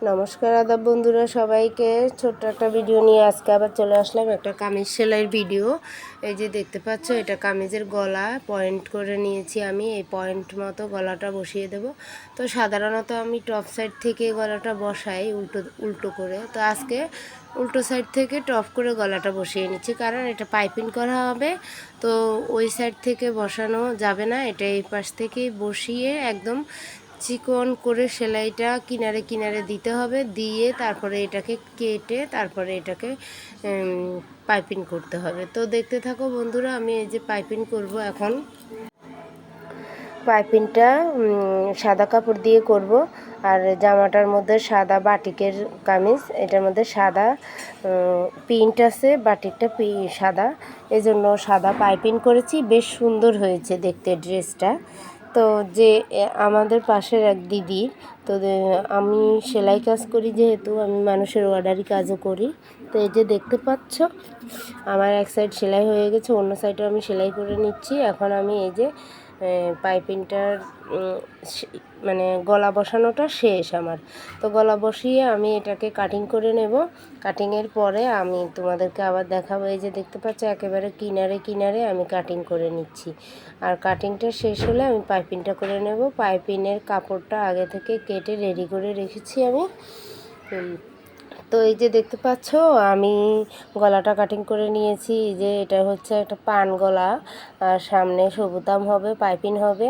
নমস্কার আদাব বন্ধুরা, সবাইকে ছোট্ট একটা ভিডিও নিয়ে আজকে আবার চলে আসলাম, একটা কামিজ সেলাইয়ের ভিডিও। এই যে দেখতে পাচ্ছ, এটা কামিজের গলা পয়েন্ট করে নিয়েছি আমি। এই পয়েন্ট মতো গলাটা বসিয়ে দেব। তো সাধারণত আমি টপ সাইড থেকে গলাটা বসাই উল্টো করে। তো আজকে উল্টো সাইড থেকে টপ করে গলাটা বসিয়ে নিচ্ছি, কারণ এটা পাইপিং করা হবে। তো ওই সাইড থেকে বসানো যাবে না, এটা এই পাশ থেকেই বসিয়ে একদম চিকন করে সেলাইটা কিনারে কিনারে দিতে হবে, দিয়ে তারপরে এটাকে কেটে তারপরে এটাকে পাইপিং করতে হবে। তো দেখতে থাকো বন্ধুরা, আমি এই যে পাইপিং করব এখন। পাইপিংটা সাদা কাপড় দিয়ে করব। আর জামাটার মধ্যে সাদা বাটিকের কামিজ, এটার মধ্যে সাদা প্রিন্ট আছে, বাটিকটা সাদা, এই জন্য সাদা পাইপিং করেছি। বেশ সুন্দর হয়েছে দেখতে ড্রেসটা। তো যে আমাদের পাশের এক দিদি, তো আমি সেলাই কাজ করি, যেহেতু আমি মানুষের অর্ডারি কাজও করি। তো এই যে দেখতে পাচ্ছ, আমার এক সাইড সেলাই হয়ে গেছে, অন্য সাইডে আমি সেলাই করে নিচ্ছি। এখন আমি এই যে পাইপিংটার মানে গলা বসানোটা শেষ আমার। তো গলা বসিয়ে আমি এটাকে কাটিং করে নেব। কাটিংয়ের পরে আমি তোমাদেরকে আবার দেখাবো। এই যে দেখতে পাচ্ছ, একেবারে কিনারে কিনারে আমি কাটিং করে নিচ্ছি। আর কাটিংটা শেষ হলে আমি পাইপিংটা করে নেব। পাইপিংয়ের কাপড়টা আগে থেকে কেটে রেডি করে রেখেছি আমি। তো এই যে দেখতে পাচ্ছ, আমি গলাটা কাটিং করে নিয়েছি। যে এটা হচ্ছে একটা পান গলা, আর সামনে সবুতাম হবে, পাইপিং হবে,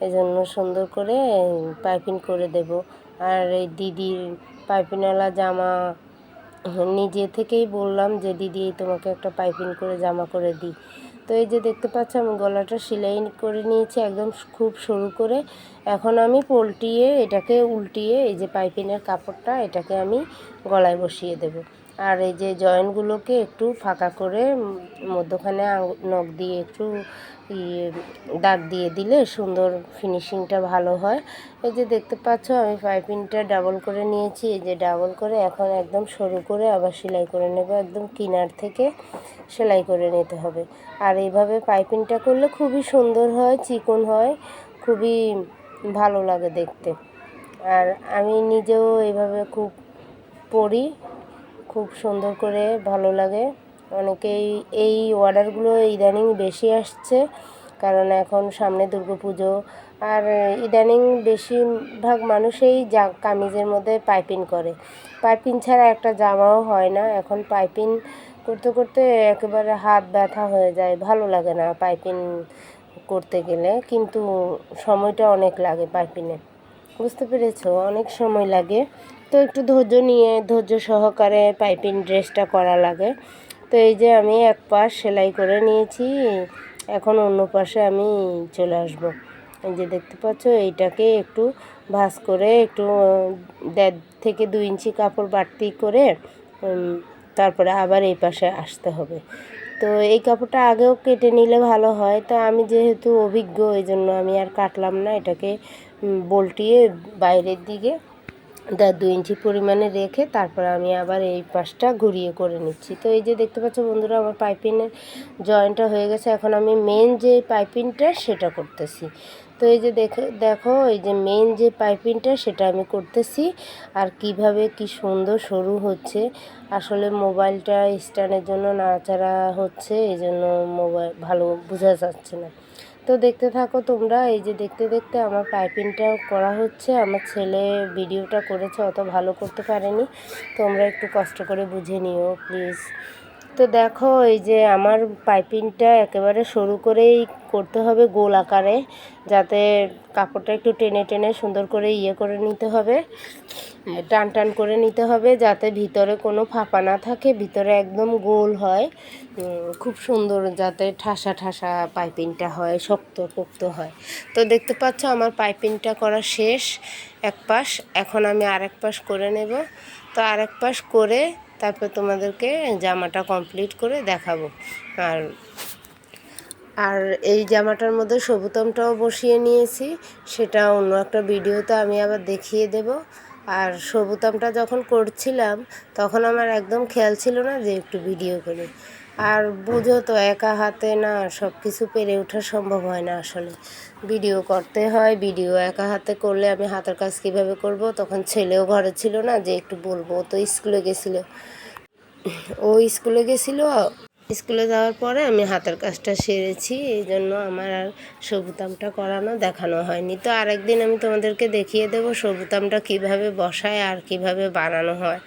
এজন্য সুন্দর করে পাইপিং করে দেব। আর এই দিদির পাইপিংওয়ালা জামা নিজে থেকেই বললাম যে দিদি তোমাকে একটা পাইপিং করে জামা করে দিই। তো এই যে দেখতে পাচ্ছ, আমি গলাটা সেলাই করে নিয়েছি একদম খুব সরু করে। এখন আমি এটাকে উল্টিয়ে এই যে পাইপিংয়ের কাপড়টা এটাকে আমি গলায় বসিয়ে দেব। আর এই যে জয়েন্টগুলোকে একটু ফাঁকা করে মধ্যখানে নখ দিয়ে একটু দাগ দিয়ে দিলে সুন্দর ফিনিশিংটা ভালো হয়। এই যে দেখতে পাচ্ছ, আমি পাইপিংটা ডাবল করে নিয়েছি। এই যে ডাবল করে এখন একদম সরু করে আবার সেলাই করে নেব, একদম কিনার থেকে সেলাই করে নিতে হবে। আর এইভাবে পাইপিংটা করলে খুবই সুন্দর হয়, চিকন হয়, খুবই ভালো লাগে দেখতে। আর আমি নিজেও এইভাবে খুব পরি, খুব সুন্দর করে ভালো লাগে। অনেকেই এই অর্ডারগুলো ইদানিং বেশি আসছে, কারণ এখন সামনে দুর্গাপুজো। আর ইদানিং বেশিরভাগ মানুষই কামিজের মধ্যে পাইপিং করে। পাইপিং ছাড়া একটা জামাও হয় না। এখন পাইপিং করতে করতে একেবারে হাত ব্যথা হয়ে যায়, ভালো লাগে না পাইপিং করতে গেলে। কিন্তু সময়টা অনেক লাগে পাইপিংয়ে, বুঝতে পেরেছো, অনেক সময় লাগে। তো একটু ধৈর্য সহকারে পাইপিং ড্রেসটা করা লাগে। তো এই যে আমি এক পাশ সেলাই করে নিয়েছি, এখন অন্য পাশে আমি চলে আসব। এই যে দেখতে পাচ্ছ, এইটাকে একটু ভাঁজ করে একটু 1.5 থেকে 2 ইঞ্চি কাপড় বাড়তি করে তারপরে আবার এই পাশে আসতে হবে। তো এই কাপড়টা আগেও কেটে নিলে ভালো হয়। তো আমি যেহেতু অভিজ্ঞ, এই জন্য আমি আর কাটলাম না, এটাকে বল্টিয়ে বাইরের দিকে 1.5-2 ইঞ্চি পরিমাণে রেখে তারপর আমি আবার এই পাশটা ঘুরিয়ে করে নিচ্ছি। তো এই যে দেখতে পাচ্ছ বন্ধুরা, আমার পাইপিংয়ের জয়েন্টটা হয়ে গেছে। এখন আমি মেন যে পাইপিংটা সেটা করতেছি। তো এই যে দেখো, এই যে মেন যে পাইপিংটা সেটা আমি করতেছি। আর কিভাবে কি সুন্দর সরু হচ্ছে, আসলে মোবাইলটা স্ট্যান্ডের জন্য নাড়াচাড়া হচ্ছে, এই জন্য মোবাইল ভালো বোঝা যাচ্ছে না। তো দেখতে থাকো তোমরা। এই যে দেখতে দেখতে আমার পাইপিংটাও করা হচ্ছে। আমার ছেলে ভিডিওটা করেছে, অত ভালো করতে পারেনি, তোমরা একটু কষ্ট করে বুঝে নিও প্লিজ। তো দেখো, এই যে আমার পাইপিংটা একেবারে সরু করেই করতে হবে, গোল আকারে, যাতে কাপড়টা একটু টেনে টেনে সুন্দর করে করে নিতে হবে, টান টান করে নিতে হবে, যাতে ভিতরে কোনো ফাঁপা না থাকে, ভিতরে একদম গোল হয়, খুব সুন্দর, যাতে ঠাসা ঠাসা পাইপিংটা হয়, শক্ত পোক্ত হয়। তো দেখতে পাচ্ছ, আমার পাইপিংটা করা শেষ এক পাশ। এখন আমি আরেক পাশ করে নেব। তো আরেক পাশ করে তারপর তোমাদেরকে জামাটা কমপ্লিট করে দেখাবো। আর আর এই জামাটার মধ্যে সবুতমটাও বসিয়ে নিয়েছি, সেটা অন্য একটা ভিডিওতে আমি আবার দেখিয়ে দেব। আর সবুতমটা যখন করছিলাম তখন আমার একদম খেয়াল ছিল না যে একটু ভিডিও করি। আর বুঝো তো একা হাতে না সব কিছু পেরে ওঠা সম্ভব হয় না। আসলে ভিডিও করতে হয়, ভিডিও একা হাতে করলে আমি হাতের কাজ কীভাবে করব। তখন ছেলেও ঘরে ছিল না যে একটু বলবো, ও তো স্কুলে গেছিলো। ও স্কুলে গেছিলো, স্কুলে যাওয়ার পরে আমি হাতের কাজটা সেরেছি, এই জন্য আমার আর সবুতামটা করানো দেখানো হয়নি। তো আরেকদিন আমি তোমাদেরকে দেখিয়ে দেবো সবুতামটা কিভাবে বসায় আর কিভাবে বানানো হয়।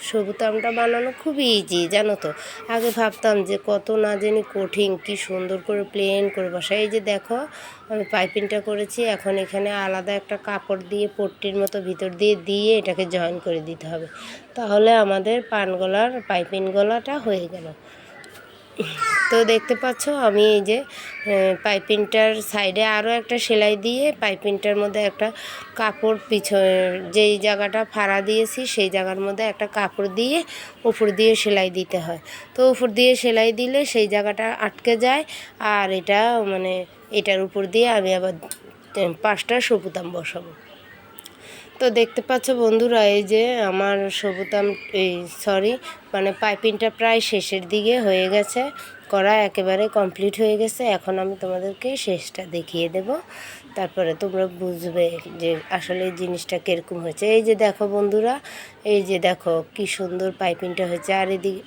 সবুতামটা বানানো খুবই ইজি, জানো তো। আগে ভাবতাম যে কত না জানি কঠিন, কি সুন্দর করে প্লেন করে বসায়। এই যে দেখো আমি পাইপিংটা করেছি, এখন এখানে আলাদা একটা কাপড় দিয়ে পট্টির মতো ভিতর দিয়ে দিয়ে এটাকে জয়েন করে দিতে হবে, তাহলে আমাদের পান গলার পাইপিং গলাটা হয়ে গেল। তো দেখতে পাচ্ছ আমি এই যে পাইপিংটার সাইডে আরও একটা সেলাই দিয়ে পাইপিংটার মধ্যে একটা কাপড় যেই জায়গাটা ফাড়া দিয়েছি সেই জায়গার মধ্যে একটা কাপড় দিয়ে উপর দিয়ে সেলাই দিতে হয়। তো উপর দিয়ে সেলাই দিলে সেই জায়গাটা আটকে যায়, আর এটা মানে এটার উপর দিয়ে আমি আবার 5টা সবুতাম বসাবো। তো দেখতে পাচ্ছ বন্ধুরা, এই যে আমার সবুতাম মানে পাইপিংটা প্রায় শেষের দিকে হয়ে গেছে, করা একেবারে কমপ্লিট হয়ে গেছে। এখন আমি তোমাদেরকে শেষটা দেখিয়ে দেব, তারপরে তোমরা বুঝবে যে আসলে এই জিনিসটা কীরকম হয়েছে। এই যে দেখো বন্ধুরা, এই যে দেখো কি সুন্দর পাইপিংটা হয়েছে। আর এদিকে